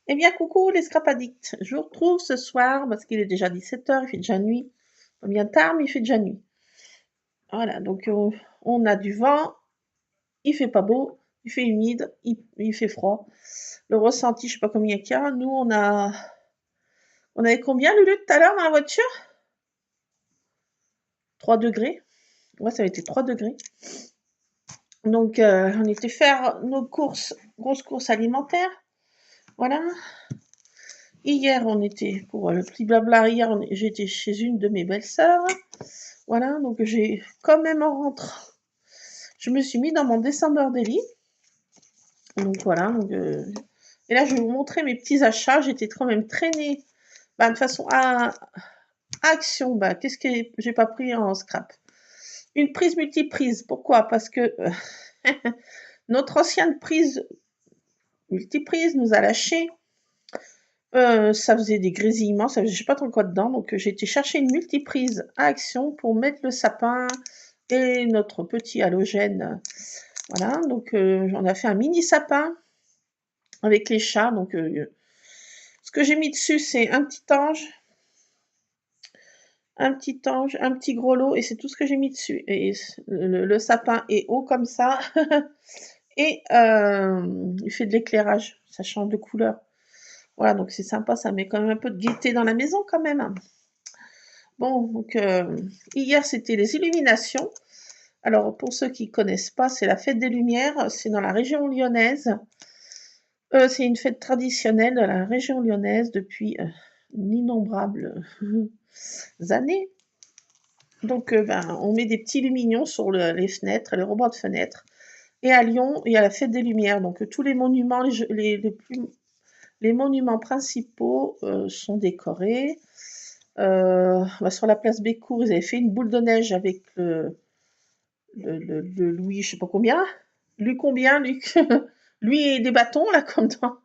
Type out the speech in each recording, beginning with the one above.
Eh bien, coucou les scrap addicts. Je vous retrouve ce soir parce qu'il est déjà 17 h, il fait déjà nuit. Pas bien tard, mais il fait déjà nuit. Voilà, donc on a du vent, il fait pas beau, il fait humide, il fait froid. Le ressenti, je sais pas combien qu'il y a. Nous, on avait combien, Lulu, tout à l'heure dans la voiture? 3 degrés. Ouais, ça avait été 3 degrés. Donc, on était faire nos courses, grosses courses alimentaires. Voilà. Hier, on était, pour le petit blabla, hier, j'étais chez une de mes belles-sœurs. Voilà, donc j'ai quand même en rentrant, je me suis mis dans mon December Daily. Donc voilà, et là je vais vous montrer mes petits achats. J'étais quand même traînée de façon à action. Qu'est-ce que j'ai pas pris en scrap? Une prise multiprise. Pourquoi? Parce que notre ancienne prise multiprise nous a lâché. Ça faisait des grésillements, ça faisait je sais pas trop quoi dedans. Donc j'ai été chercher une multiprise à action pour mettre le sapin et notre petit halogène. Voilà, donc on a fait un mini sapin avec les chats. Donc ce que j'ai mis dessus, c'est un petit ange, un petit gros lot, et c'est tout ce que j'ai mis dessus. Et le sapin est haut comme ça, et il fait de l'éclairage, ça change de couleur. Voilà, donc c'est sympa, ça met quand même un peu de gaieté dans la maison quand même. Bon, donc hier c'était les illuminations. Alors pour ceux qui connaissent pas, c'est la fête des Lumières, c'est dans la région lyonnaise. C'est une fête traditionnelle de la région lyonnaise depuis d'innombrables années. Donc on met des petits lumignons sur les fenêtres, les rebords de fenêtres. Et à Lyon, il y a la fête des Lumières. Donc tous les monuments, les monuments principaux sont décorés. Sur la place Bécourt, ils avaient fait une boule de neige avec le Louis, je sais pas combien. Lui combien, Luc? Lui et des bâtons, là, comme dans...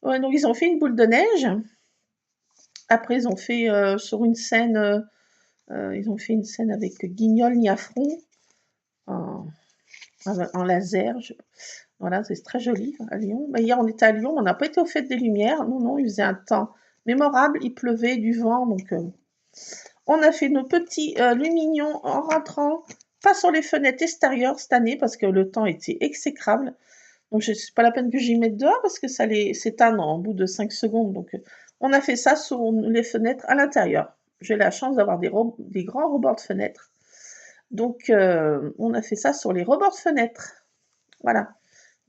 Ouais, donc ils ont fait une boule de neige. Après, ils ont fait sur une scène, ils ont fait une scène avec Guignol, Niafron, en, en laser. Voilà, c'est très joli à Lyon. Hier, on était à Lyon, on n'a pas été aux Fêtes des Lumières. Non, non, il faisait un temps mémorable, il pleuvait, du vent. Donc, on a fait nos petits lumignons en rentrant, pas sur les fenêtres extérieures cette année, parce que le temps était exécrable. Donc, c'est pas la peine que j'y mette dehors, parce que ça s'éteint en bout de 5 secondes. Donc, on a fait ça sur les fenêtres à l'intérieur. J'ai la chance d'avoir des grands rebords de fenêtres. Donc, on a fait ça sur les rebords de fenêtres. Voilà.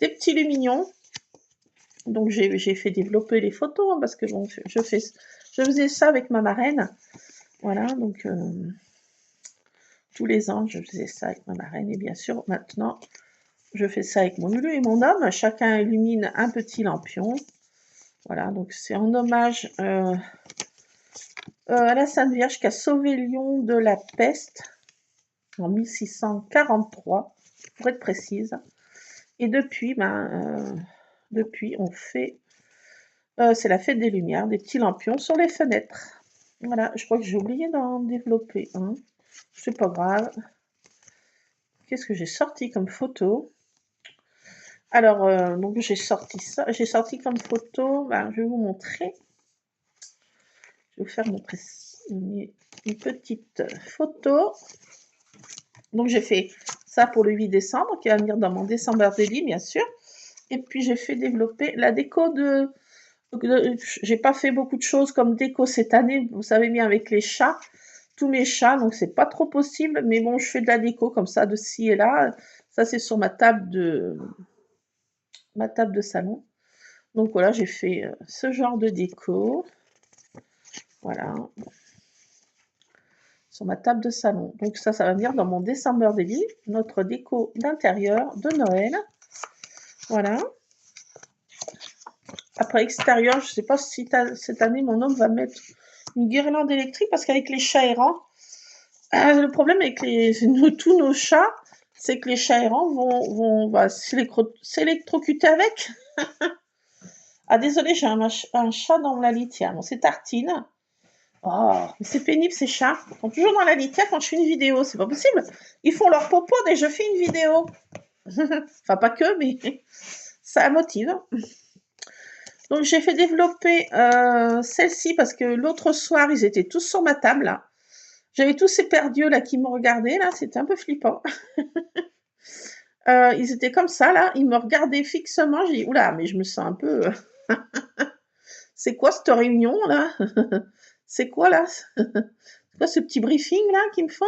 Des petits lumignons. Donc, j'ai fait développer les photos, parce que bon, je faisais ça avec ma marraine. Voilà, donc tous les ans, je faisais ça avec ma marraine. Et bien sûr, maintenant, je fais ça avec mon Lulu et mon homme. Chacun illumine un petit lampion. Voilà, donc c'est en hommage à la Sainte Vierge qui a sauvé Lyon de la peste en 1643, pour être précise. Et depuis, depuis on fait, c'est la fête des Lumières, des petits lampions sur les fenêtres. Voilà, je crois que j'ai oublié d'en développer un. C'est pas grave. Qu'est-ce que j'ai sorti comme photo? Alors, donc j'ai sorti ça. J'ai sorti comme photo, je vais vous montrer. Je vais vous faire une petite photo. Donc j'ai fait ça pour le 8 décembre, qui va venir dans mon December Daily, bien sûr. Et puis j'ai fait développer la déco j'ai pas fait beaucoup de choses comme déco cette année, vous savez bien, avec les chats, tous mes chats, donc c'est pas trop possible, mais bon, je fais de la déco comme ça, de ci et là. Ça, c'est sur ma table de salon. Donc voilà, j'ai fait ce genre de déco. Voilà. Sur ma table de salon. Donc ça va venir dans mon December Daily, notre déco d'intérieur de Noël. Voilà. Après extérieur, je ne sais pas si cette année mon homme va mettre une guirlande électrique, parce qu'avec les chats errants, le problème avec tous nos chats, c'est que les chats errants vont s'électrocuter avec. Ah désolé, j'ai un chat dans la litière. Bon, c'est Tartine. Oh, mais c'est pénible, ces chats. Ils sont toujours dans la litière quand je fais une vidéo. C'est pas possible. Ils font leur popo dès que je fais une vidéo. Enfin, pas que, mais ça motive. Donc j'ai fait développer celle-ci parce que l'autre soir, ils étaient tous sur ma table, là. J'avais tous ces perdieux là qui me regardaient, là, c'était un peu flippant. Ils étaient comme ça, là, ils me regardaient fixement. J'ai dit, oula, mais je me sens un peu. C'est quoi cette réunion là? C'est quoi là? C'est quoi ce petit briefing là qu'ils me font?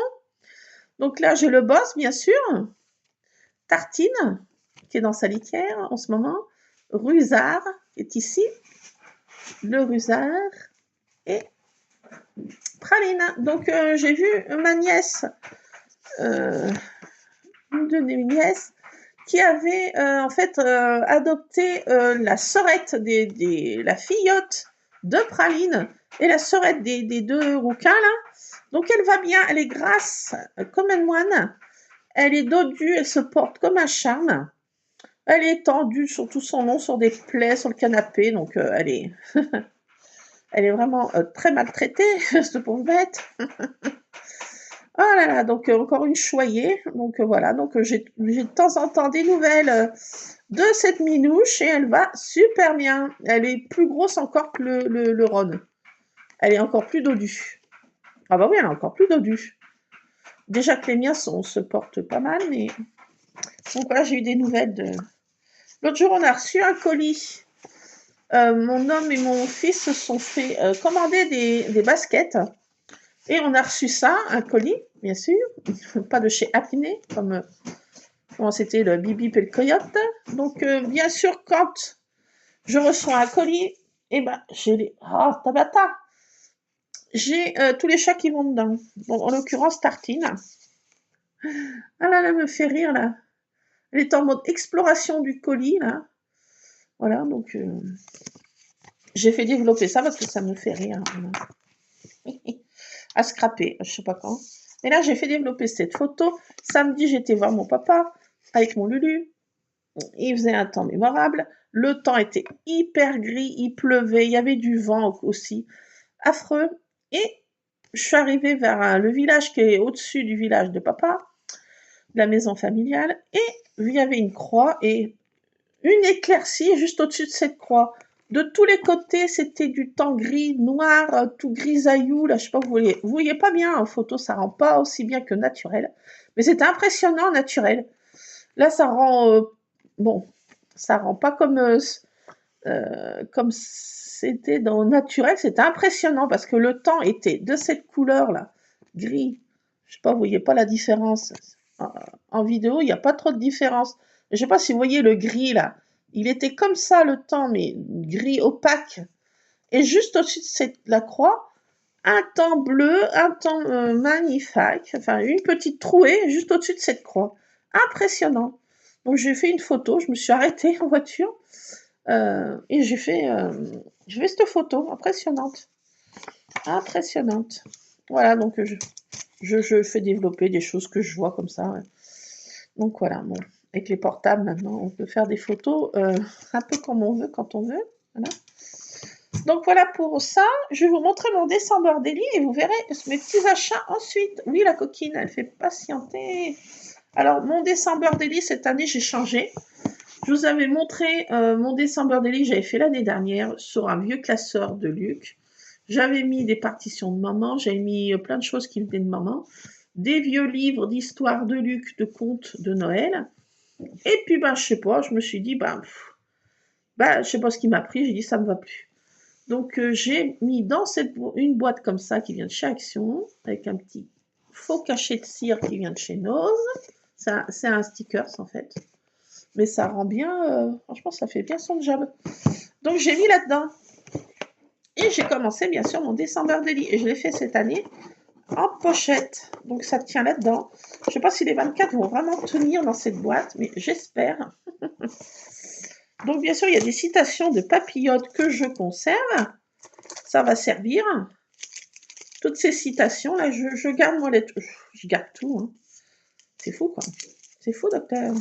Donc là, j'ai le boss, bien sûr. Tartine, qui est dans sa litière en ce moment. Rusard, qui est ici. Le Rusard. Et Praline. Donc j'ai vu ma nièce, une de mes nièces, qui avait en fait adopté la sœurette la fillotte de Praline et la sœurette des deux rouquins là. Donc elle va bien, elle est grasse comme un moine, elle est dodue, elle se porte comme un charme, elle est étendue sur tout son long sur des plaies sur le canapé, donc elle est elle est vraiment très maltraitée, cette pauvre bête. Oh là là, donc encore une choyée. Donc voilà, donc j'ai de temps en temps des nouvelles de cette minouche et elle va super bien. Elle est plus grosse encore que le Ron. Elle est encore plus dodue. Ah bah oui, elle est encore plus dodue. Déjà que les miens se portent pas mal, mais... Donc voilà, j'ai eu des nouvelles de... L'autre jour, on a reçu un colis. Mon homme et mon fils se sont fait commander des baskets. Et on a reçu ça, un colis, bien sûr. Pas de chez Happiness, comme c'était le Bibi et le Coyote. Donc, bien sûr, quand je reçois un colis, eh ben, j'ai les... Oh, Tabata! J'ai tous les chats qui vont dedans. Bon, en l'occurrence, Tartine. Ah là, là, elle me fait rire, là. Elle est en mode exploration du colis, là. Voilà, donc... j'ai fait développer ça parce que ça me fait rire. À scraper, je sais pas quand. Et là, j'ai fait développer cette photo. Samedi, j'étais voir mon papa avec mon Lulu. Il faisait un temps mémorable. Le temps était hyper gris, il pleuvait, il y avait du vent aussi. Affreux. Et je suis arrivée vers le village qui est au-dessus du village de papa, la maison familiale, et il y avait une croix et une éclaircie juste au-dessus de cette croix. De tous les côtés, c'était du temps gris, noir, tout grisaillou. Là, je sais pas, vous voyez pas bien en photo, ça rend pas aussi bien que naturel. Mais c'était impressionnant naturel. Là, ça rend, bon, ça rend pas comme c'était dans naturel. C'était impressionnant parce que le temps était de cette couleur-là, gris. Je sais pas, vous voyez pas la différence. En vidéo, il n'y a pas trop de différence. Je sais pas si vous voyez le gris là. Il était comme ça le temps, mais gris opaque. Et juste au-dessus de la croix, un temps bleu, un temps magnifique, enfin une petite trouée juste au-dessus de cette croix. Impressionnant. Donc j'ai fait une photo, je me suis arrêtée en voiture et j'ai fait cette photo impressionnante. Impressionnante. Voilà, donc je fais développer des choses que je vois comme ça. Ouais. Donc voilà, bon. Avec les portables maintenant, on peut faire des photos un peu comme on veut, quand on veut. Voilà. Donc voilà pour ça. Je vais vous montrer mon December Daily et vous verrez mes petits achats ensuite. Oui, la coquine, elle fait patienter. Alors, mon December Daily, cette année, j'ai changé. Je vous avais montré mon December Daily, j'avais fait l'année dernière sur un vieux classeur de Luc. J'avais mis des partitions de maman, j'avais mis plein de choses qui venaient de maman. Des vieux livres d'histoire de Luc, de contes de Noël. Et puis, ben, je sais pas, je me suis dit, je sais pas ce qui m'a pris, j'ai dit, ça me va plus. Donc, j'ai mis dans une boîte comme ça qui vient de chez Action, avec un petit faux cachet de cire qui vient de chez Nose. C'est un sticker, en fait. Mais ça rend bien, franchement, ça fait bien son job. Donc, j'ai mis là-dedans. Et j'ai commencé, bien sûr, mon December Daily. Et je l'ai fait cette année en pochette. Donc, ça tient là-dedans. Je ne sais pas si les 24 vont vraiment tenir dans cette boîte, mais j'espère. Donc, bien sûr, il y a des citations de papillotes que je conserve. Ça va servir. Toutes ces citations, là, je garde moi je garde tout. Hein. C'est fou, quoi. C'est fou, docteur.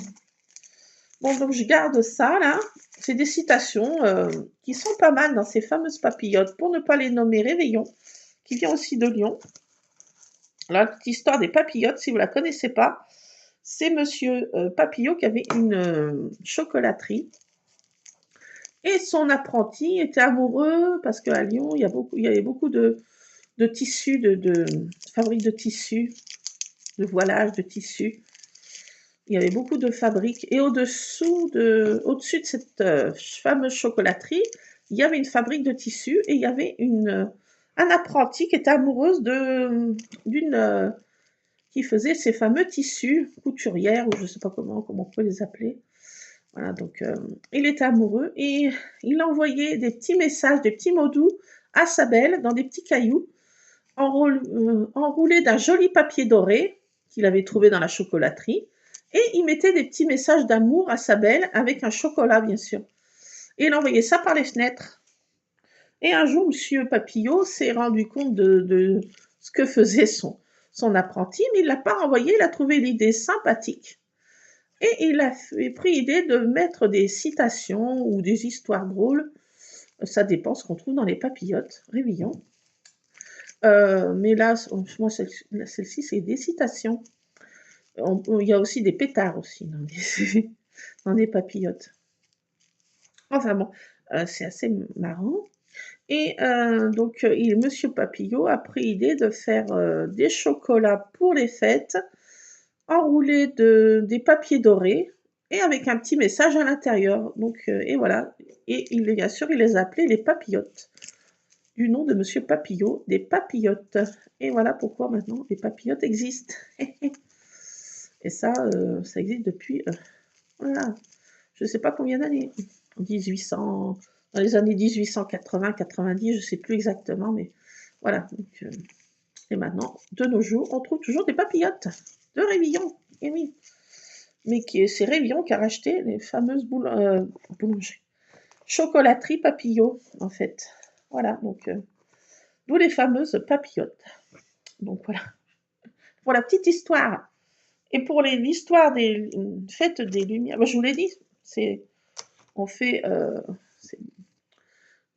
Bon, donc je garde ça, là. C'est des citations qui sont pas mal dans ces fameuses papillotes, pour ne pas les nommer Réveillon, qui vient aussi de Lyon. La petite histoire des papillotes, si vous ne la connaissez pas, c'est monsieur Papillot qui avait une chocolaterie Et son apprenti était amoureux parce qu'à Lyon, il y avait beaucoup de tissus, de fabriques de tissus, de voilage, de tissus. Il y avait beaucoup de fabriques. Et au-dessus de cette fameuse chocolaterie, il y avait une fabrique de tissus et il y avait un apprenti qui était amoureuse d'une qui faisait ces fameux tissus, couturière, ou je ne sais pas comment on peut les appeler. Voilà, donc il était amoureux et il envoyait des petits messages, des petits mots doux à sa belle dans des petits cailloux enroulés d'un joli papier doré qu'il avait trouvé dans la chocolaterie. Et il mettait des petits messages d'amour à sa belle avec un chocolat, bien sûr. Et il envoyait ça par les fenêtres. Et un jour, Monsieur Papillot s'est rendu compte de ce que faisait son apprenti, mais il ne l'a pas renvoyé, il a trouvé l'idée sympathique. Et il a pris l'idée de mettre des citations ou des histoires drôles. Ça dépend ce qu'on trouve dans les papillotes, réveillons. Mais là, moi, celle-ci, c'est des citations. Il y a aussi des pétards aussi dans des papillotes. Enfin bon, c'est assez marrant. Et donc, Monsieur Papillot a pris l'idée de faire des chocolats pour les fêtes, enroulés des papiers dorés et avec un petit message à l'intérieur. Donc, et voilà. Et bien sûr, il les a appelés les papillotes, du nom de Monsieur Papillot, des papillotes. Et voilà pourquoi maintenant les papillotes existent. Et ça existe depuis, voilà, je ne sais pas combien d'années. 1800, dans les années 1880, 90, je ne sais plus exactement, mais voilà. Donc, et maintenant, de nos jours, on trouve toujours des papillotes de Révillon. Et oui. Mais c'est Révillon qui a racheté les fameuses boulangeries. Chocolaterie Papillot, en fait. Voilà, donc, d'où les fameuses papillotes. Donc voilà. Pour la petite histoire. Et pour l'histoire des fêtes des Lumières, je vous l'ai dit, on fait c'est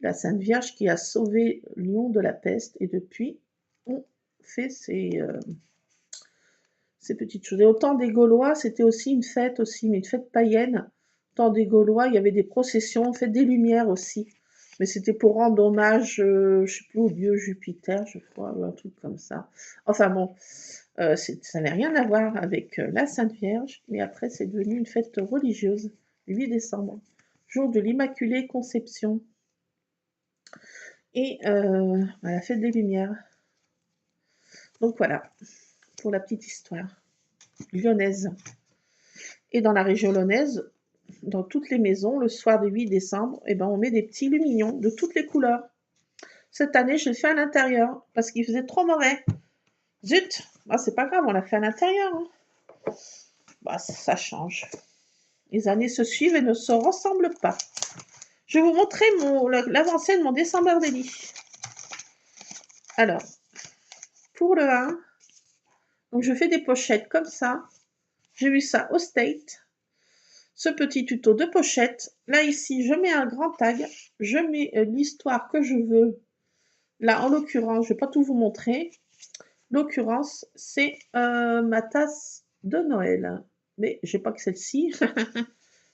la Sainte Vierge qui a sauvé Lyon de la peste, et depuis, on fait ces petites choses. Et au temps des Gaulois, c'était aussi une fête aussi, mais une fête païenne. Au temps des Gaulois, il y avait des processions, fête des Lumières aussi. Mais c'était pour rendre hommage, je ne sais plus, au dieu Jupiter, je crois, ou un truc comme ça. Enfin bon, ça n'avait rien à voir avec la Sainte Vierge, mais après c'est devenu une fête religieuse, le 8 décembre, jour de l'Immaculée Conception. Et la fête des Lumières. Donc voilà, pour la petite histoire lyonnaise. Et dans la région lyonnaise, dans toutes les maisons, le soir du 8 décembre, on met des petits lumignons de toutes les couleurs. Cette année, je l'ai fait à l'intérieur parce qu'il faisait trop mauvais. Zut, c'est pas grave, on l'a fait à l'intérieur. Ça change. Les années se suivent et ne se ressemblent pas. Je vais vous montrer l'avancée de mon December Daily. Alors, pour le 1, donc je fais des pochettes comme ça. J'ai vu ça au State. Ce petit tuto de pochette. Là, ici, je mets un grand tag. Je mets l'histoire que je veux. Là, en l'occurrence, je ne vais pas tout vous montrer. L'occurrence, c'est ma tasse de Noël. Mais je n'ai pas que celle-ci.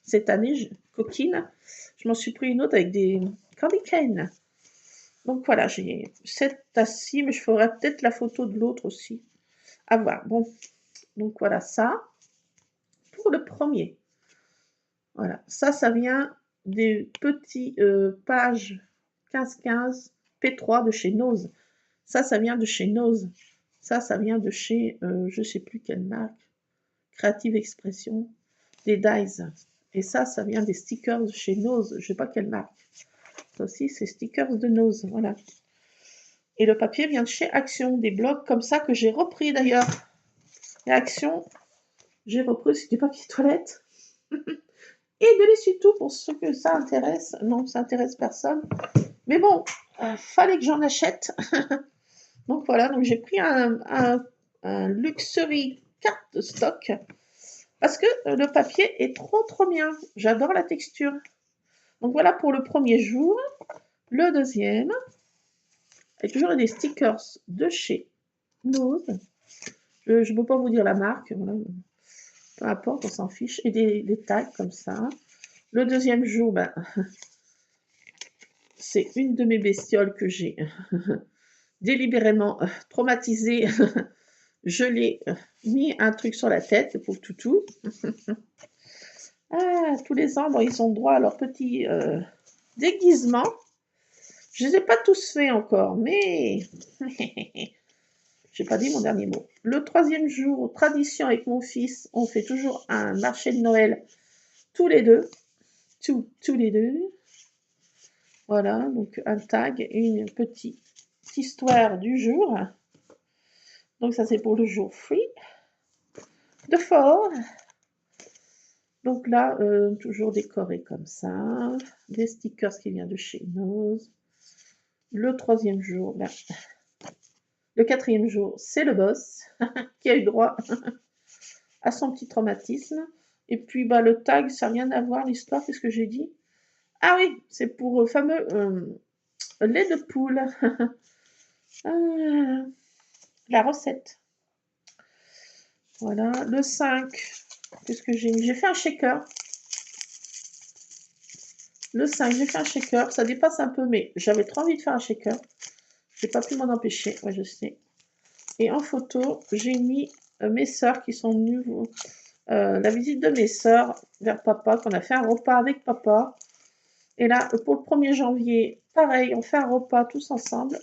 Cette année, coquine, je m'en suis pris une autre avec des candy cane. Donc voilà, j'ai cette tasse-ci, mais je ferai peut-être la photo de l'autre aussi. À voir. Bon, donc voilà ça. Pour le premier. Voilà, ça vient des petits pages 15-15 P3 de chez Nose. Ça vient de chez Nose. Ça vient de chez, je ne sais plus quelle marque, Creative Expression, des Dies. Et ça vient des stickers de chez Nose, je ne sais pas quelle marque. Ça aussi, c'est stickers de Nose, voilà. Et le papier vient de chez Action, des blocs comme ça que j'ai repris d'ailleurs. Et Action, j'ai repris aussi du papier toilette. Et de l'essuie-tout pour ceux que ça intéresse. Non, ça intéresse personne. Mais bon, fallait que j'en achète. Donc voilà, donc j'ai pris un Luxury carte stock parce que le papier est trop bien. J'adore la texture. Donc voilà pour le premier jour. Le deuxième, il y a toujours des stickers de chez Nose. Je ne peux pas vous dire la marque. Voilà. Peu importe, on s'en fiche. Et des tags comme ça. Le deuxième jour, c'est une de mes bestioles que j'ai délibérément traumatisée. Je l'ai mis un truc sur la tête, le pauvre toutou. Ah, tous les ans, bon, ils ont droit à leur petit déguisement. Je ne les ai pas tous faits encore, mais j'ai pas dit mon dernier mot. Le 3e jour, tradition avec mon fils, on fait toujours un marché de Noël tous les deux. Tous les deux. Voilà, donc un tag et une petite histoire du jour. Donc ça c'est pour le jour free de fort. Donc là, toujours décoré comme ça. Des stickers qui viennent de chez Nose. Le 3e jour, ben, le 4e jour, c'est le boss qui a eu droit à son petit traumatisme. Et puis bah, le tag, ça n'a rien à voir, l'histoire, qu'est-ce que j'ai dit? Ah oui, c'est pour le fameux lait de poule. La recette. Voilà, le 5, qu'est-ce que j'ai mis? J'ai fait un shaker. Le 5, j'ai fait un shaker. Ça dépasse un peu, mais j'avais trop envie de faire un shaker. J'ai pas pu m'en empêcher, ouais, je sais. Et en photo, j'ai mis mes sœurs qui sont venues, la visite de mes sœurs vers papa, qu'on a fait un repas avec papa. Et là, pour le 1er janvier, pareil, on fait un repas tous ensemble.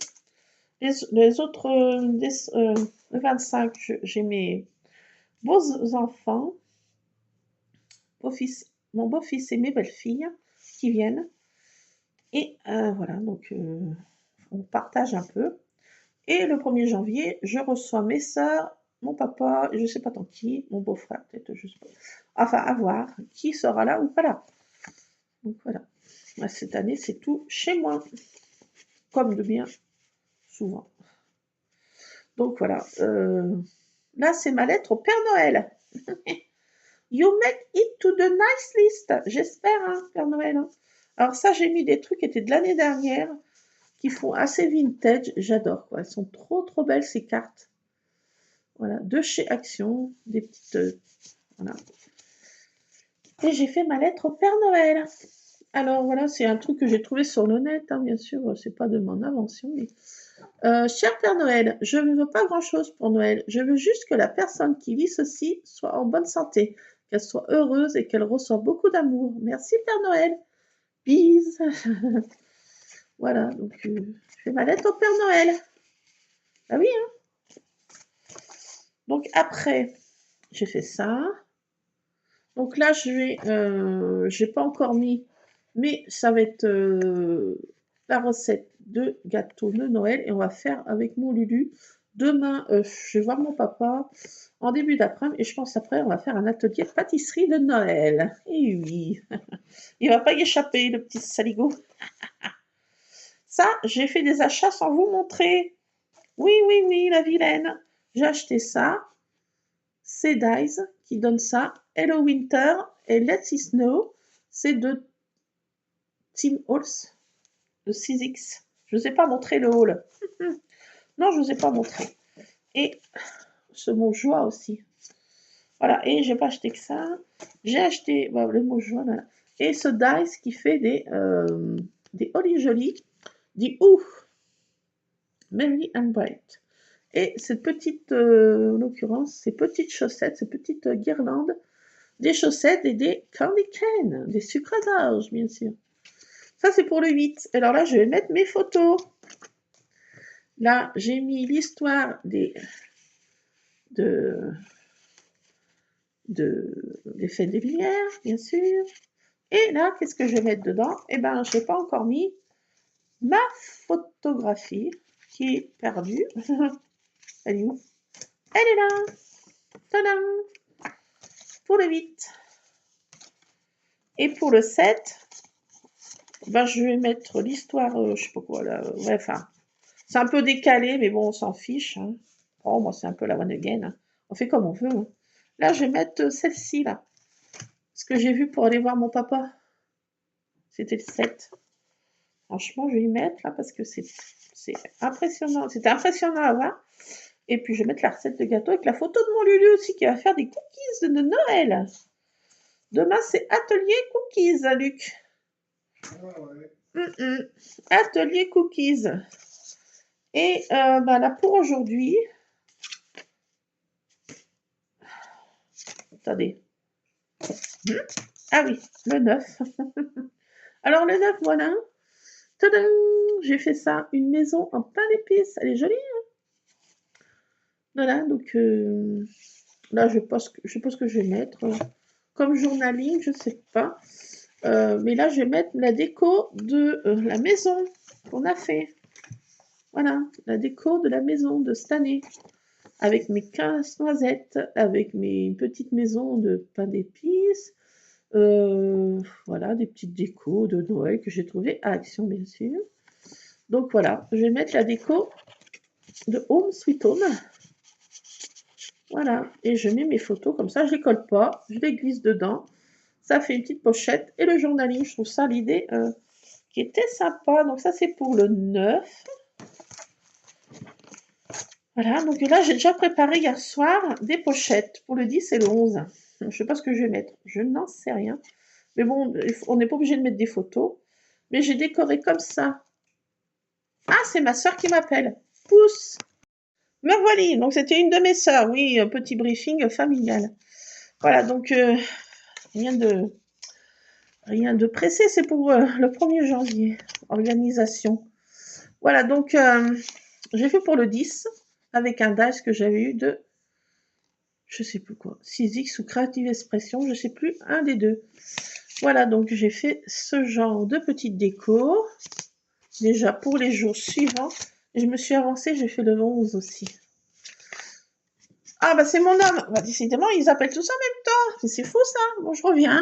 Les autres, le 25, j'ai mes beaux enfants, mon beau-fils et mes belles-filles qui viennent. Et voilà, donc on partage un peu. Et le 1er janvier, je reçois mes sœurs, mon papa, je ne sais pas tant qui, mon beau-frère peut-être, je sais pas. Enfin, à voir qui sera là ou pas là. Donc voilà. Cette année, c'est tout chez moi. Comme de bien souvent. Donc voilà. Là, c'est ma lettre au Père Noël. You make it to the nice list. J'espère, hein, Père Noël. Hein. Alors ça, j'ai mis des trucs qui étaient de l'année dernière, qui font assez vintage. J'adore, quoi. Elles sont trop, trop belles, ces cartes. Voilà, de chez Action, des petites... voilà. Et j'ai fait ma lettre au Père Noël. Alors voilà, c'est un truc que j'ai trouvé sur le net, hein, bien sûr, c'est pas de mon invention. Mais... cher Père Noël, je ne veux pas grand-chose pour Noël. Je veux juste que la personne qui lit ceci soit en bonne santé, qu'elle soit heureuse et qu'elle reçoive beaucoup d'amour. Merci Père Noël. Bis. Voilà, donc je fais ma lettre au Père Noël. Ah oui, hein. Donc après, j'ai fait ça. Donc là, j'ai pas encore mis, mais ça va être la recette de gâteau de Noël et on va faire avec mon Lulu. Demain, je vais voir mon papa en début d'après-midi et je pense après, on va faire un atelier de pâtisserie de Noël. Et oui, il va pas y échapper, le petit saligo. Ça, j'ai fait des achats sans vous montrer. Oui, oui, oui, la vilaine. J'ai acheté ça. C'est Dice qui donne ça. Hello Winter et Let's It Snow. C'est de Tim Halls, de 6X. Je ne vous ai pas montré le haul. Non, je ne vous ai pas montré. Et ce mot joie aussi. Voilà, et j'ai pas acheté que ça. J'ai acheté le mot joie, voilà. Et ce Dice qui fait des Holly Jolly, dit ouf, Merry and Bright. Et cette petite, en l'occurrence, ces petites chaussettes, ces petites guirlandes, des chaussettes et des candy cane, des sucres d'orge, bien sûr. Ça, c'est pour le 8. Alors là, je vais mettre mes photos. Là, j'ai mis l'histoire des fêtes des Lumières, bien sûr. Et là, qu'est-ce que je vais mettre dedans? Eh bien, je n'ai pas encore mis ma photographie qui est perdue. Elle est où? Elle est là. Tadam! Pour le 8. Et pour le 7, ben, je vais mettre l'histoire, je sais pas quoi, là. Ouais, enfin, c'est un peu décalé, mais bon, on s'en fiche. Hein. Oh, moi, c'est un peu la one again. Hein. On fait comme on veut. Hein. Là, je vais mettre celle-ci, là. Ce que j'ai vu pour aller voir mon papa. C'était le 7. Franchement, je vais y mettre, là, parce que c'est impressionnant. C'était impressionnant à voir. Et puis, je vais mettre la recette de gâteau avec la photo de mon Lulu aussi, qui va faire des cookies de Noël. Demain, c'est atelier cookies, Luc. Ah ouais. Atelier cookies. Et là, pour aujourd'hui... Attendez. Ah oui, le 9. Alors, le 9, voilà. Tadam! J'ai fait ça, une maison en pain d'épices. Elle est jolie, hein? Voilà, donc là, je pense que je vais mettre comme journaling, je sais pas. Mais là, je vais mettre la déco de la maison qu'on a fait. Voilà, la déco de la maison de cette année. Avec mes 15 noisettes, avec mes petites maisons de pain d'épices. Voilà, des petites décos de Noël que j'ai trouvées à Action, bien sûr. Donc voilà, je vais mettre la déco de Home Sweet Home. Voilà, et je mets mes photos comme ça, je les colle pas, je les glisse dedans. Ça fait une petite pochette. Et le journaling, je trouve ça l'idée qui était sympa. Donc ça, c'est pour le 9. Voilà, donc là, j'ai déjà préparé hier soir des pochettes pour le 10 et le 11. Je ne sais pas ce que je vais mettre, je n'en sais rien. Mais bon, on n'est pas obligé de mettre des photos. Mais j'ai décoré comme ça. Ah, c'est ma soeur qui m'appelle. Pousse. Me voilà, donc c'était une de mes sœurs, oui, un petit briefing familial. Voilà, donc rien de pressé, c'est pour le 1er janvier. Organisation. Voilà, donc j'ai fait pour le 10 avec un dice que j'avais eu de, je sais plus quoi, 6X ou Creative Expression, je sais plus, un des deux. Voilà, donc j'ai fait ce genre de petite déco, déjà pour les jours suivants. Et je me suis avancée, j'ai fait le 11 aussi. Ah bah c'est mon homme. Bah, décidément, ils appellent tous en même temps. Mais c'est fou ça. Bon, je reviens.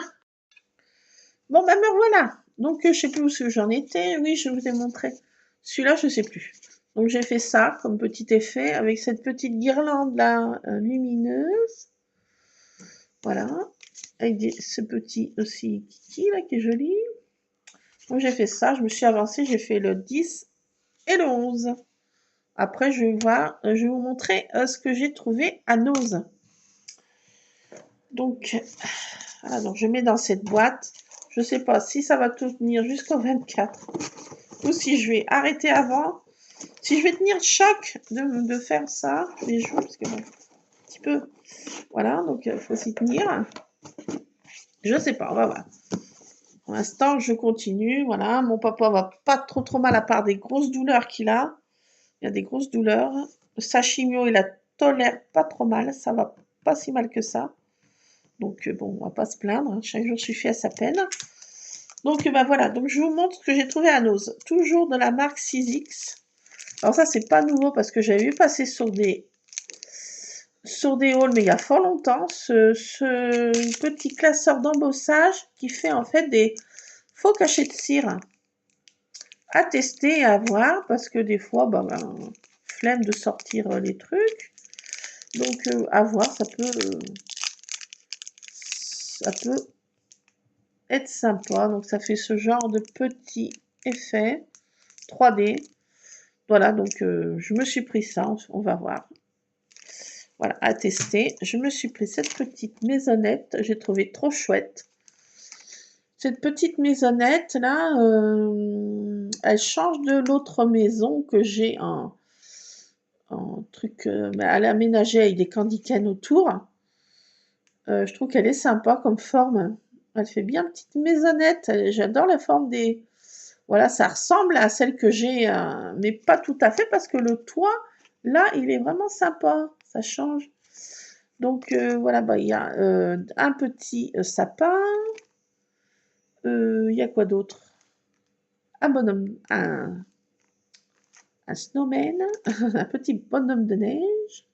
Bon bah me revoilà. Donc je sais plus où j'en étais. Oui, je vous ai montré. Celui-là, je sais plus. Donc j'ai fait ça comme petit effet avec cette petite guirlande là lumineuse. Voilà. Avec ce petit aussi kiki là qui est joli. Donc j'ai fait ça, je me suis avancée, j'ai fait le 10 et le 11. Après je vais vous montrer ce que j'ai trouvé à Nose. Donc, voilà, donc je mets dans cette boîte. Je ne sais pas si ça va tout tenir jusqu'au 24 ou si je vais arrêter avant. Si je vais tenir le choc de faire ça, les jours, parce que bon, un petit peu. Voilà, donc il faut s'y tenir. Je ne sais pas, on va voir. Pour l'instant, je continue. Voilà, mon papa va pas trop mal à part des grosses douleurs qu'il a. Il y a des grosses douleurs. Sa chimio, il la tolère pas trop mal. Ça va pas si mal que ça. Donc bon, on va pas se plaindre. Hein. Chaque jour suffit à sa peine. Donc voilà, donc je vous montre ce que j'ai trouvé à Nose. Toujours de la marque 6X. Alors ça, c'est pas nouveau parce que j'avais vu passer sur des hauls, mais il y a fort longtemps, ce petit classeur d'embossage qui fait en fait des faux cachets de cire à tester et à voir parce que des fois, flemme de sortir les trucs. Donc à voir, ça peut être sympa. Donc ça fait ce genre de petit effet 3D. Voilà, donc je me suis pris ça, on va voir. Voilà, à tester. Je me suis pris cette petite maisonnette, j'ai trouvé trop chouette. Cette petite maisonnette là, elle change de l'autre maison que j'ai en truc, elle est aménagée avec des candy-canes autour. Je trouve qu'elle est sympa comme forme. Elle fait bien petite maisonnette. J'adore la forme des... Voilà, ça ressemble à celle que j'ai, mais pas tout à fait parce que le toit, là, il est vraiment sympa. Ça change. Donc voilà, il y a un petit sapin. Il y a quoi d'autre? Un bonhomme, un snowman, un petit bonhomme de neige.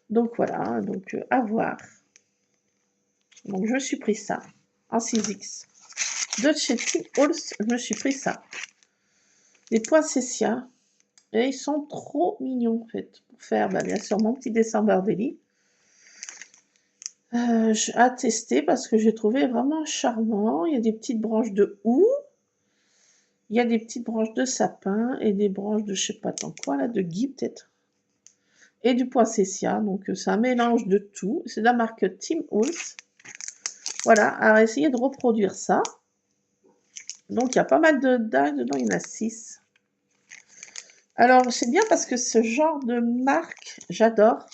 Donc voilà, donc à voir. Donc je me suis pris ça en 6X. De chez Tim Holtz, je me suis pris ça. Les poinsettias. Et ils sont trop mignons en fait. Pour faire bien sûr mon petit December Daily. À tester parce que j'ai trouvé vraiment charmant. Il y a des petites branches de houx. Il y a des petites branches de sapin et des branches de je sais pas tant quoi là, de gui peut-être. Et du poinsettia. Donc c'est un mélange de tout. C'est de la marque Tim Holtz. Voilà, alors essayer de reproduire ça. Donc, il y a pas mal de dailles dedans, il y en a 6. Alors, c'est bien parce que ce genre de marque, j'adore.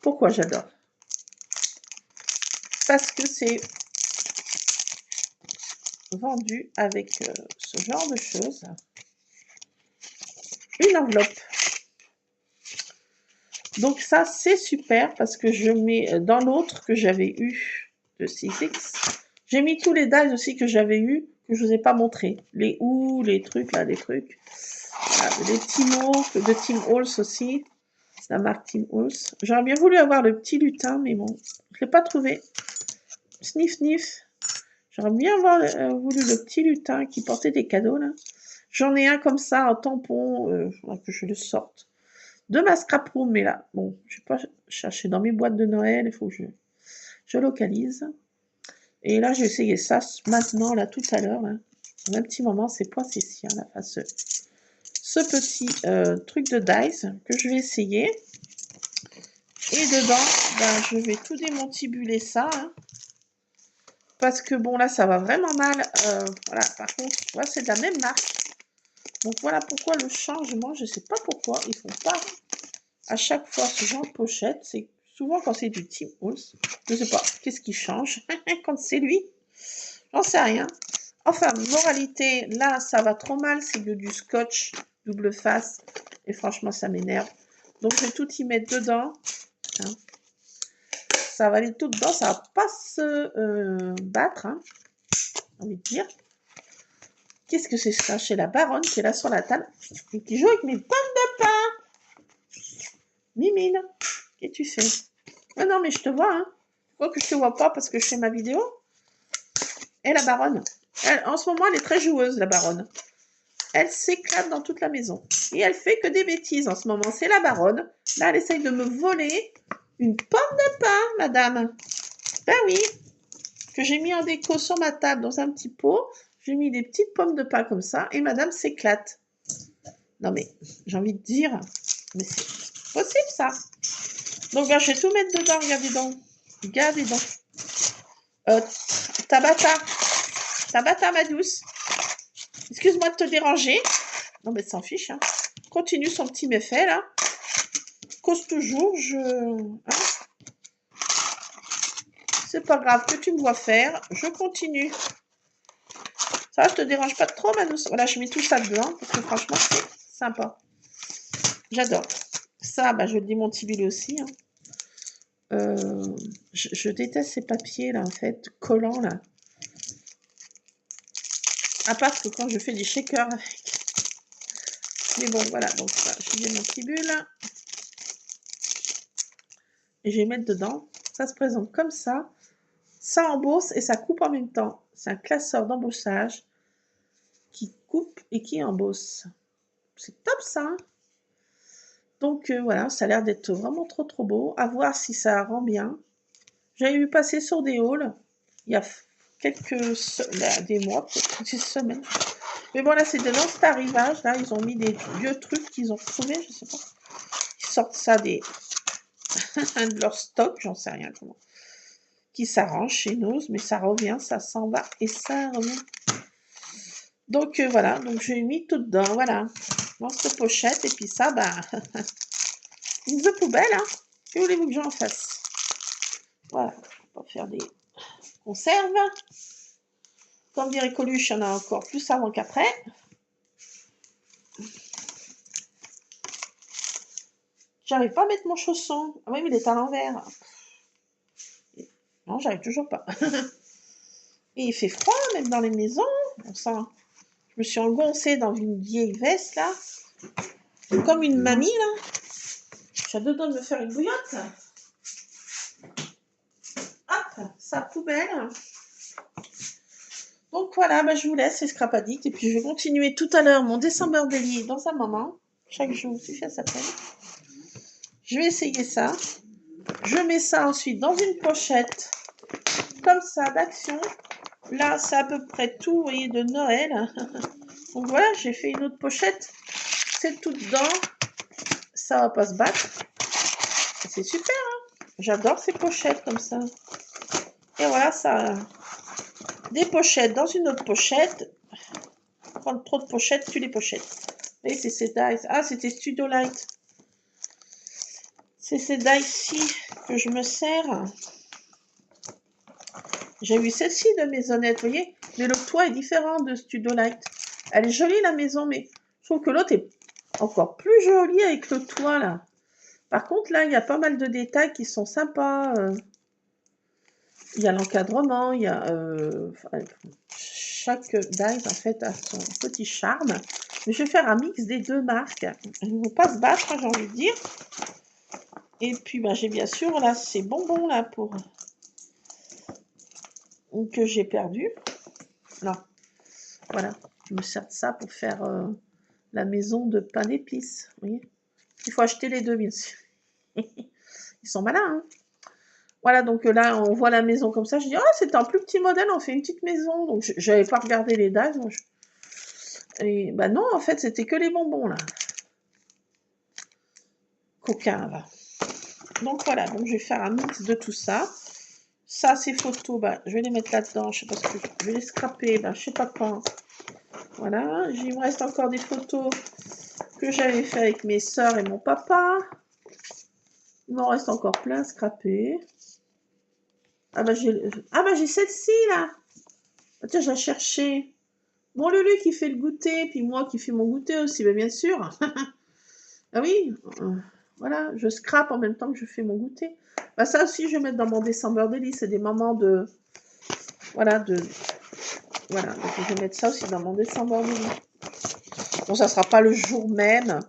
Pourquoi j'adore? Parce que c'est vendu avec ce genre de choses. Une enveloppe. Donc ça, c'est super parce que je mets dans l'autre que j'avais eu de 6X. J'ai mis tous les dies aussi que j'avais eu, que je vous ai pas montré. Les ou, les trucs là, les trucs. Voilà, les petits mots de Tim Holtz aussi. La marque Tim Holtz. J'aurais bien voulu avoir le petit lutin, mais bon, je l'ai pas trouvé. Sniff, sniff. J'aurais bien voulu le petit lutin qui portait des cadeaux là. J'en ai un comme ça, un tampon, faudra que je le sorte. De ma scrap room, mais là, bon, je vais pas chercher dans mes boîtes de Noël, il faut que je localise. Et là, j'ai essayé ça maintenant, là, tout à l'heure, en un petit moment, c'est Poissessière, là, enfin, ce petit truc de dice que je vais essayer. Et dedans, ben, je vais tout démontibuler ça, hein, parce que bon, là, ça va vraiment mal. Voilà, par contre, voilà, c'est de la même marque. Donc voilà pourquoi le changement, je ne sais pas pourquoi, ils font pas à chaque fois ce genre de pochette. C'est souvent quand c'est du Tim Holtz. Je ne sais pas, qu'est-ce qui change quand c'est lui? J'en sais rien. Enfin, moralité, là, ça va trop mal, c'est du scotch double face. Et franchement, ça m'énerve. Donc, je vais tout y mettre dedans. Hein. Ça va aller tout dedans, ça va pas se battre, hein, j'ai envie de dire. Qu'est-ce que c'est ça? Chez la baronne qui est là sur la table et qui joue avec mes pommes de pain. Mimine, qu'est-ce que tu fais? Ah non, mais je te vois, hein. Quoi que je te vois pas parce que je fais ma vidéo. Et la baronne, en ce moment, elle est très joueuse, la baronne. Elle s'éclate dans toute la maison. Et elle fait que des bêtises en ce moment. C'est la baronne. Là, elle essaye de me voler une pomme de pain, madame. Ben oui, que j'ai mis en déco sur ma table dans un petit pot. J'ai mis des petites pommes de pain comme ça et madame s'éclate. Non mais, j'ai envie de dire, mais c'est possible ça. Donc ben, je vais tout mettre dedans, regardez donc. Regardez donc. Tabata ma douce. Excuse-moi de te déranger. Non mais s'en fiche. Hein. Continue son petit méfait là. Cause toujours, Hein. C'est pas grave que tu me vois faire. Je continue. Ça va, je te dérange pas trop, ma douce. Voilà, je mets tout ça dedans parce que franchement, c'est sympa. J'adore. Ça, bah, je le démontibule aussi. Hein. Je déteste ces papiers là, en fait, collants là. À part que quand je fais des shakers avec. Mais bon, voilà, donc ça, je démontibule. Et je vais mettre dedans. Ça se présente comme ça. Ça embosse et ça coupe en même temps. C'est un classeur d'embossage qui coupe et qui embosse. C'est top ça. Hein. Donc voilà, ça a l'air d'être vraiment trop beau. À voir si ça rend bien. J'avais vu passer sur des hauls il y a des mois, peut-être des semaines. Mais bon, là, c'est de l'ancien arrivage. Là, ils ont mis des vieux trucs qu'ils ont retrouvés, je sais pas. Ils sortent ça de leur stock, j'en sais rien comment. Qui s'arrange chez nous, mais ça revient, ça s'en va et ça revient. Donc voilà, donc j'ai mis tout dedans, voilà. Dans cette pochette, et puis ça, bah, une de poubelle, hein. Que voulez-vous que j'en fasse? Voilà, on va faire des conserves. Comme dirait Coluche, il y en a encore plus avant qu'après. J'arrive pas à mettre mon chausson. Ah oui, mais il est à l'envers. Non, j'arrive toujours pas. Et il fait froid, même dans les maisons. Bon, ça, je me suis engoncée dans une vieille veste, là. Comme une mamie, là. J'ai deux doigts de me faire une bouillotte. Hop, sa poubelle. Donc voilà, bah, je vous laisse, c'est Scrapadict. Et puis je vais continuer tout à l'heure mon December Daily dans un moment. Chaque jour, si ça s'appelle. Je vais essayer ça. Je mets ça ensuite dans une pochette comme ça d'action. Là, c'est à peu près tout, vous voyez, de Noël. Donc voilà, j'ai fait une autre pochette. C'est tout dedans. Ça va pas se battre. C'est super, hein. J'adore ces pochettes comme ça. Et voilà, ça des pochettes dans une autre pochette. Prendre trop de pochettes, tue les pochettes. Et c'est ces dies. Ah, c'était Studio Light. C'est ces dies-ci que je me sers. J'ai eu celle-ci de Maisonnette, vous voyez. Mais le toit est différent de Studio Light. Elle est jolie, la maison, mais je trouve que l'autre est encore plus jolie avec le toit, là. Par contre, là, il y a pas mal de détails qui sont sympas. Il y a l'encadrement, il y a... chaque dies, en fait, a son petit charme. Mais je vais faire un mix des deux marques. Elles ne vont pas se battre, j'ai envie de dire. Et puis, ben, j'ai bien sûr, là, ces bonbons, là, pour... que j'ai perdu. Là, voilà. Je me sers de ça pour faire la maison de pain d'épices. Vous voyez, il faut acheter les deux, bien sûr. Ils sont malins, hein. Voilà, donc là, on voit la maison comme ça. Je dis, oh, c'est un plus petit modèle, on fait une petite maison. Donc, je n'avais pas regardé les dates. Et bah non, en fait, c'était que les bonbons, là. Coquins, là. Donc, voilà, donc je vais faire un mix de tout ça. Ça, ces photos, bah, je vais les mettre là-dedans. Je sais pas ce que je vais les scraper, bah, je sais pas quand. Voilà, il me reste encore des photos que j'avais fait avec mes sœurs et mon papa. Il m'en reste encore plein scrappés. Ah bah j'ai celle-ci là. Ah, tiens, je la cherchais. Mon Lulu qui fait le goûter, puis moi qui fais mon goûter aussi, bah, bien sûr. Ah oui, voilà, je scrape en même temps que je fais mon goûter. Bah, ça aussi, je vais mettre dans mon December Daily. C'est des moments de... Voilà, voilà, donc je vais mettre ça aussi dans mon December Daily. Bon, ça ne sera pas le jour même,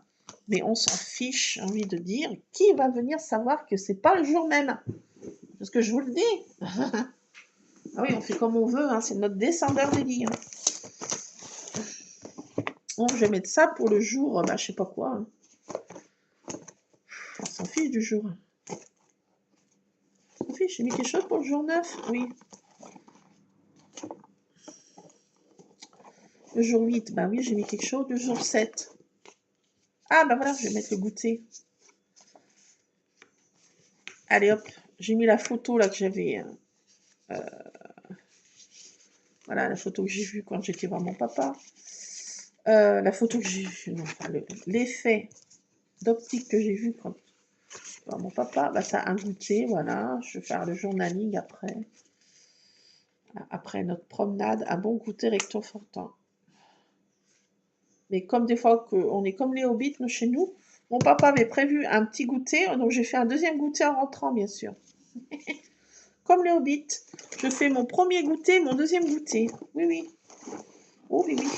mais on s'en fiche, j'ai envie de dire. Qui va venir savoir que c'est pas le jour même? Parce que je vous le dis. Ah oui, on fait comme on veut, hein, c'est notre December Daily. Hein. Bon, je vais mettre ça pour le jour, bah, je sais pas quoi. Hein. On s'en fiche du jour. On s'en fiche, j'ai mis quelque chose pour le jour 9? Oui. Le jour 8, bah oui, j'ai mis quelque chose. Le jour 7. Ah, bah voilà, je vais mettre le goûter. Allez hop, j'ai mis la photo là que j'avais. Voilà, la photo que j'ai vue quand j'étais voir mon papa. La photo que j'ai vue, l'effet d'optique que j'ai vu quand j'étais voir mon papa. Bah, ça a un goûter, voilà. Je vais faire le journaling après. Après notre promenade, un bon goûter réconfortant. Mais comme des fois on est comme les hobbits chez nous, mon papa avait prévu un petit goûter, donc j'ai fait un deuxième goûter en rentrant, bien sûr. Comme les hobbits, je fais mon premier goûter, mon deuxième goûter. Oui, oui. Oh, oui, oui.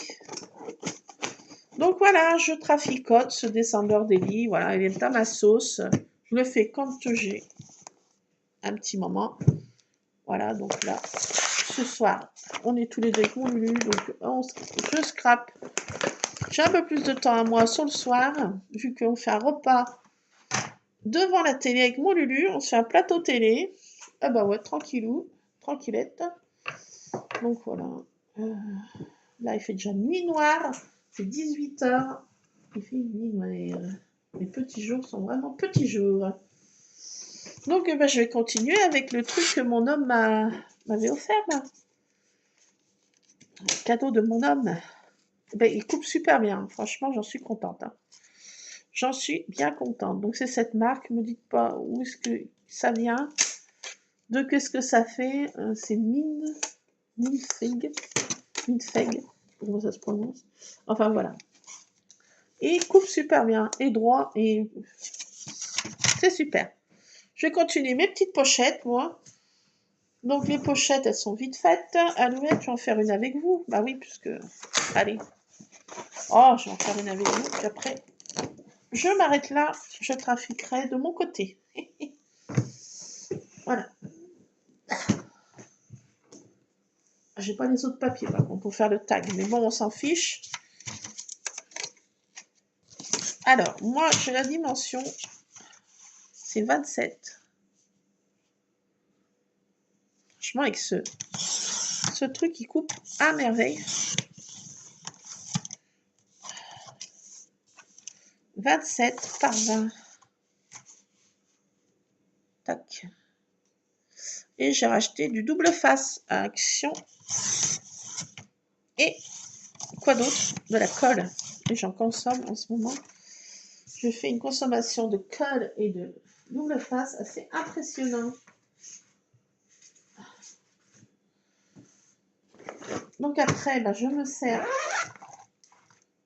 Donc voilà, je traficote ce December Daily. Voilà, il est à ma sauce. Je le fais quand j'ai un petit moment. Voilà, donc là, ce soir, on est tous les deux avec mon Lulu. Donc, je scrape. J'ai un peu plus de temps à moi sur le soir, vu qu'on fait un repas devant la télé avec mon Lulu. On se fait un plateau télé. Ah bah ouais, tranquillou, tranquillette. Donc voilà. Là, il fait déjà nuit noire. C'est 18h. Il fait nuit noire. Les petits jours sont vraiment petits jours. Donc, je vais continuer avec le truc que mon homme m'avait offert, là. Le cadeau de mon homme. Il coupe super bien. Franchement, j'en suis contente. Hein. J'en suis bien contente. Donc, c'est cette marque. Ne me dites pas où est-ce que ça vient. De qu'est-ce que ça fait. C'est Minfeg. Comment ça se prononce? Enfin, voilà. Et il coupe super bien. Et droit. Et c'est super. Je vais continuer mes petites pochettes, moi. Donc, les pochettes, elles sont vite faites. Alouette, je vais en faire une avec vous. Bah oui, puisque... Allez. Oh, je vais en faire une avec vous. Puis après, je m'arrête là. Je trafiquerai de mon côté. Voilà. J'ai pas les autres papiers, par contre, pour faire le tag. Mais bon, on s'en fiche. Alors, moi, j'ai la dimension. C'est 27. Franchement, avec ce truc, il coupe à merveille. 27 par 20. Tac. Et j'ai racheté du double face à Action Et quoi d'autre? De la colle. Et j'en consomme en ce moment. Je fais une consommation de colle et de double face assez impressionnant. Donc après, je me sers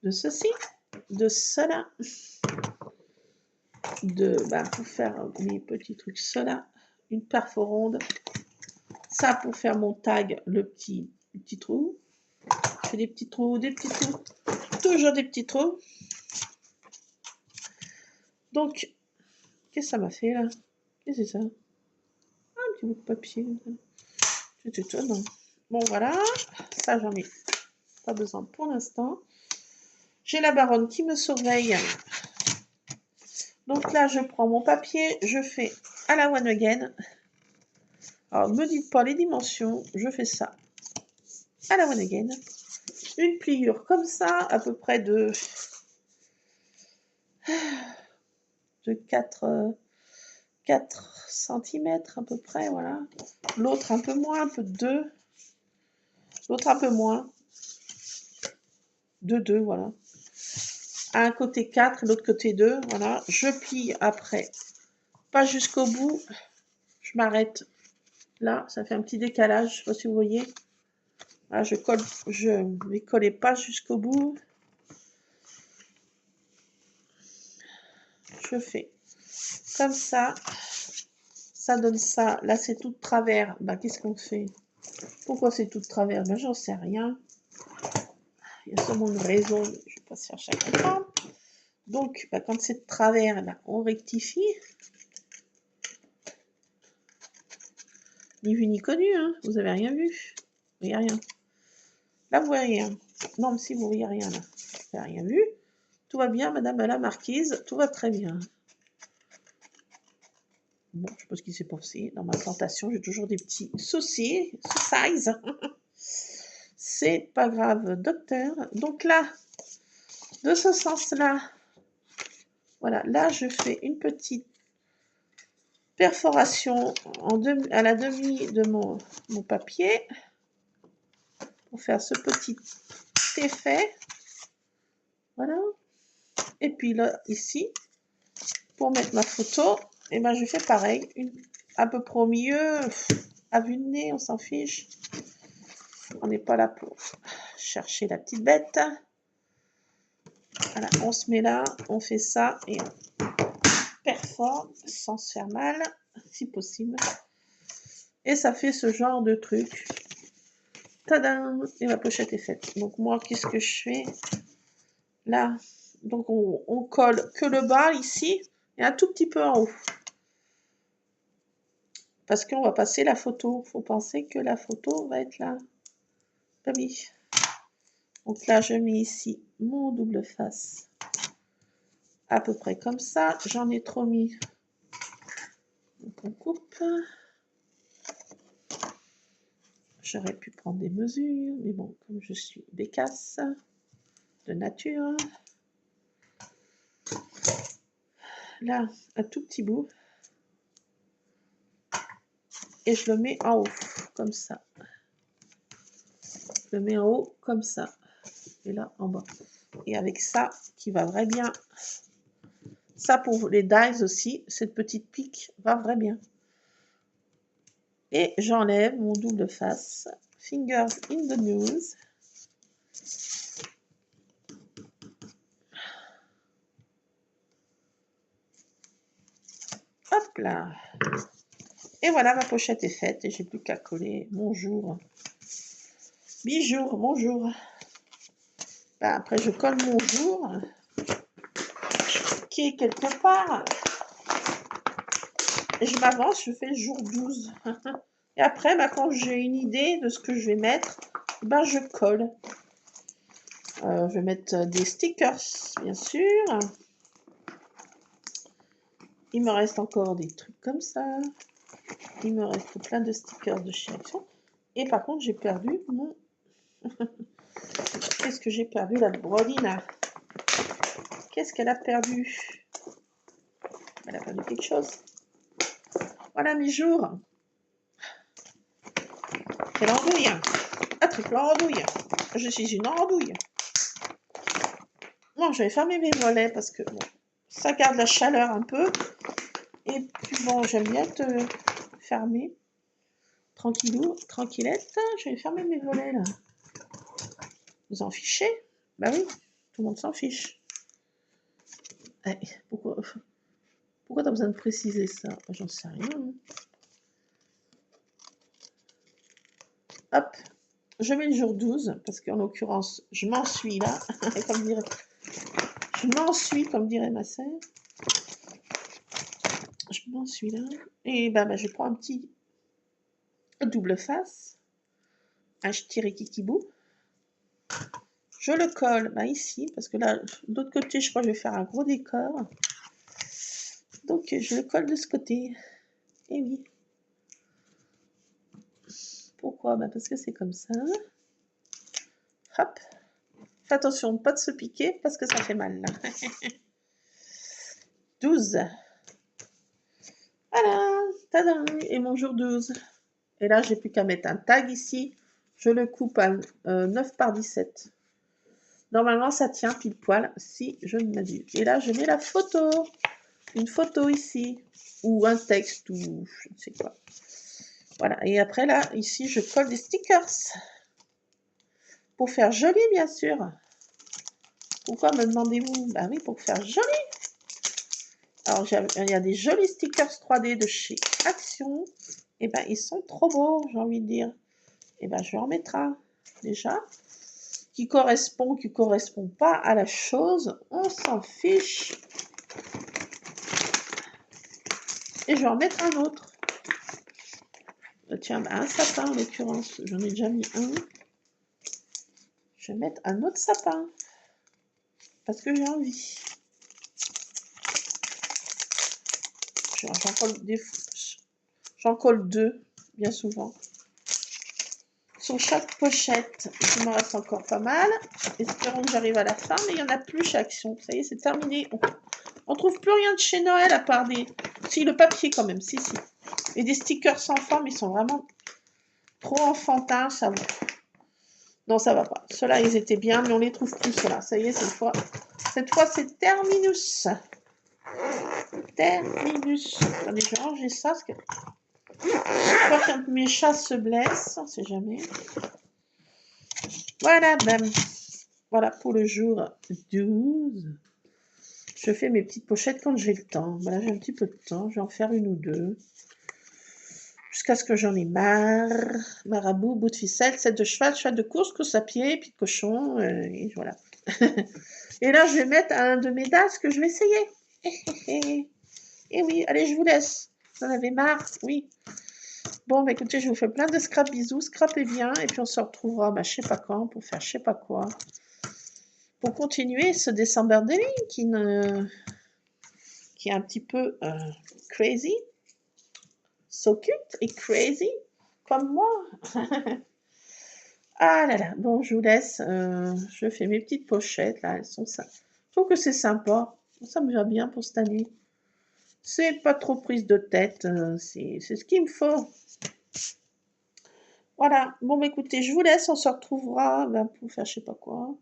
de ceci, de cela, pour faire mes petits trucs, cela, une perforonde, ça pour faire mon tag, le petit trou. Je fais des petits trous, toujours des petits trous. Donc, qu'est-ce que ça m'a fait là? Qu'est-ce que c'est ça? Un petit bout de papier. C'est étonnant. Bon, voilà. Ça, j'en ai pas besoin pour l'instant. J'ai la baronne qui me surveille. Donc là, je prends mon papier. Je fais à la one again. Alors, ne me dites pas les dimensions. Je fais ça à la one again. Une pliure comme ça, à peu près de 4 cm à peu près, voilà. L'autre un peu moins, un peu de 2. L'autre un peu moins. De 2, voilà. Un côté 4 et l'autre côté 2, voilà. Je plie après. Pas jusqu'au bout. Je m'arrête là. Ça fait un petit décalage. Je sais pas si vous voyez. Là, je vais coller pas jusqu'au bout. Je fais comme ça. Ça donne ça. Là, c'est tout de travers. Qu'est-ce qu'on fait? Pourquoi c'est tout de travers? J'en sais rien. Il y a sûrement une raison. Je ne vais pas chercher à comprendre. Donc, quand c'est de travers, là, on rectifie. Ni vu ni connu, hein. Vous avez rien vu. Vous voyez rien. Là, vous voyez rien. Non, mais si, vous voyez rien, là. Vous n'avez rien vu. Tout va bien, madame la marquise. Tout va très bien. Bon, je sais pas ce qui s'est passé. Dans ma plantation, j'ai toujours des petits soucis. Size. C'est pas grave, docteur. Donc là, de ce sens-là, voilà, là, je fais une petite perforation à la demi de mon papier pour faire ce petit effet. Voilà. Et puis là, ici, pour mettre ma photo, et je fais pareil, à peu près au milieu, à vue de nez, on s'en fiche. On n'est pas là pour chercher la petite bête. Voilà, on se met là, on fait ça et on perfore sans se faire mal, si possible. Et ça fait ce genre de truc. Tadam! Et ma pochette est faite. Donc moi, qu'est-ce que je fais? Là, donc on colle que le bas ici et un tout petit peu en haut. Parce qu'on va passer la photo. Il faut penser que la photo va être là. Ah oui. Donc là, je mets ici mon double face. À peu près comme ça. J'en ai trop mis. Donc on coupe. J'aurais pu prendre des mesures. Mais bon, comme je suis bécasse de nature. Là, un tout petit bout. Et je le mets en haut. Comme ça. Je le mets en haut comme ça. Et là, en bas. Et avec ça, qui va très bien. Ça, pour les dies aussi, cette petite pique va très bien. Et j'enlève mon double face. Fingers in the news. Hop là. Et voilà, ma pochette est faite. Et j'ai plus qu'à coller bonjour. Bijour, bonjour. Après, je colle mon jour. Qui est quelque part. Et je m'avance, je fais le jour 12. Et après, quand j'ai une idée de ce que je vais mettre, je colle. Je vais mettre des stickers, bien sûr. Il me reste encore des trucs comme ça. Il me reste plein de stickers de chez Action. Et par contre, j'ai perdu mon... Qu'est-ce que j'ai perdu, la Brodine? Qu'est-ce qu'elle a perdu? Elle a perdu quelque chose. Voilà, mes jours. Quelle embrouille. triple andouille. Je suis une andouille. Bon, je vais fermer mes volets parce que bon, ça garde la chaleur un peu. Et puis bon, j'aime bien te fermer. Tranquillou, tranquillette. Je vais fermer mes volets là. Vous en fichez? Bah oui, tout le monde s'en fiche. Eh, pourquoi t'as besoin de préciser ça? J'en sais rien. Hop, je mets le jour 12, parce qu'en l'occurrence, je m'en suis là. Je m'en suis, comme dirait ma sœur. Je m'en suis là. Et bah, je prends un petit double face. Un kikibou. Je le colle ici, parce que là, de l'autre côté, je crois que je vais faire un gros décor. Donc, je le colle de ce côté. Et oui. Pourquoi? Parce que c'est comme ça. Hop. Fais attention, pas de se piquer, parce que ça fait mal, là. 12. Voilà. Tadam. Et mon jour 12. Et là, j'ai plus qu'à mettre un tag ici. Je le coupe à 9 par 17. Normalement, ça tient pile poil, si je ne m'abuse. Et là, je mets la photo. Une photo ici. Ou un texte, ou je ne sais quoi. Voilà. Et après, là, ici, je colle des stickers. Pour faire joli, bien sûr. Pourquoi me demandez-vous? Bah oui, pour faire joli. Alors, il y a des jolis stickers 3D de chez Action. Et ben, ils sont trop beaux, j'ai envie de dire. Et ben, je vais en mettre un, déjà. Qui correspond pas à la chose. On s'en fiche. Et je vais en mettre un autre. Tiens, un sapin en l'occurrence. J'en ai déjà mis un. Je vais mettre un autre sapin. Parce que j'ai envie. J'en colle deux, bien souvent. Sur chaque pochette, il m'en reste encore pas mal. Espérons que j'arrive à la fin, mais il n'y en a plus chez Action. Ça y est, c'est terminé. On trouve plus rien de chez Noël à part des... Si, le papier quand même, si. Et des stickers sans forme, ils sont vraiment trop enfantins, ça va. Non, ça va pas. Ceux-là, ils étaient bien, mais on les trouve plus, ceux-là. Ça y est, cette fois, c'est terminus. Terminus. Attendez, je vais ranger ça, parce que... Je crois qu'un de mes chats se blesse, on ne sait jamais. Voilà, bam. Voilà pour le jour 12. Je fais mes petites pochettes quand j'ai le temps. Voilà, j'ai un petit peu de temps. Je vais en faire une ou deux. Jusqu'à ce que j'en ai marre. Marabout, bout de ficelle, 7 de cheval, cheval de course, course à pied, puis de cochon. Et voilà. Et là, je vais mettre un de mes dates que je vais essayer. Et oui, allez, je vous laisse. Vous en avez marre? Oui. Bon, écoutez, je vous fais plein de scrap bisous. Scrapez bien. Et puis, on se retrouvera, je sais pas quand, pour faire je sais pas quoi. Pour continuer ce December Daily qui est un petit peu crazy. So cute et crazy. Comme moi. Ah là là. Bon, je vous laisse. Je fais mes petites pochettes. Là, elles sont ça. Je trouve que c'est sympa. Ça me va bien pour cette année. C'est pas trop prise de tête. C'est ce qu'il me faut. Voilà. Bon, écoutez, je vous laisse. On se retrouvera pour faire je sais pas quoi.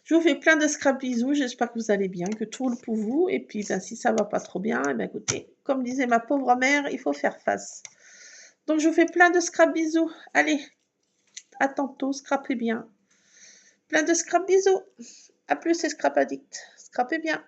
Je vous fais plein de scrap bisous. J'espère que vous allez bien, que tout roule pour vous. Et puis, si ça va pas trop bien, écoutez, comme disait ma pauvre mère, il faut faire face. Donc, je vous fais plein de scrap bisous. Allez, à tantôt. Scrapez bien. Plein de scrap bisous. À plus, c'est Scrap Addict. Scrapez bien.